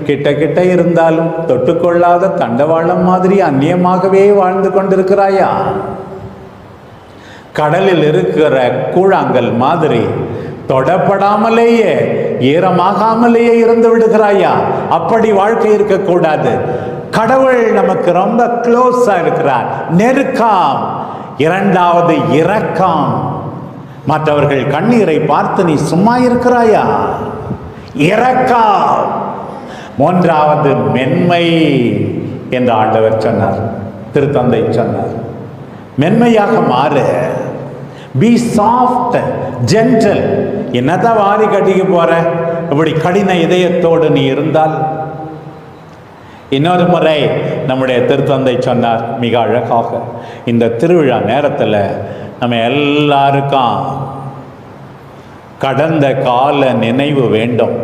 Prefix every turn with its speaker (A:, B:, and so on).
A: கிட்ட கிட்ட இருந்தாலும் தொட்டுக்கொள்ளாத தண்டவாளம் மாதிரி அந்நியமாகவே வாழ்ந்து கொண்டிருக்கிறாயா? கடலில் இருக்கிற கூழாங்கல் மாதிரி தொடப்படாமலேயே ஈரமாகாமலேயே இருந்து விடுகிறாயா? அப்படி வாழ்க்கை இருக்கக்கூடாது. கடவுள் நமக்கு ரொம்ப க்ளோஸா இருக்கிறார். நெருக்கம். இரண்டாவது இரக்கம். மற்றவர்கள் கண்ணீரை பார்த்து நீ சும்மா இருக்கிறாயா? இரக்கம். மூன்றாவது மென்மை என்று ஆண்டவர் சொன்னார், திருத்தந்தை சொன்னார். மென்மையாக மாறு. Be soft, gentle. என்னதான் வாரி கட்டிக்க போற? இப்படி கடின இதயத்தோடு நீ இருந்தால். இன்னொரு முறை நம்முடைய திருத்தந்தை சொன்னார் மிக அழகாக, இந்த திருவிழா நேரத்தில் நம்ம எல்லாருக்கும் கடந்த கால நினைவு வேண்டும்.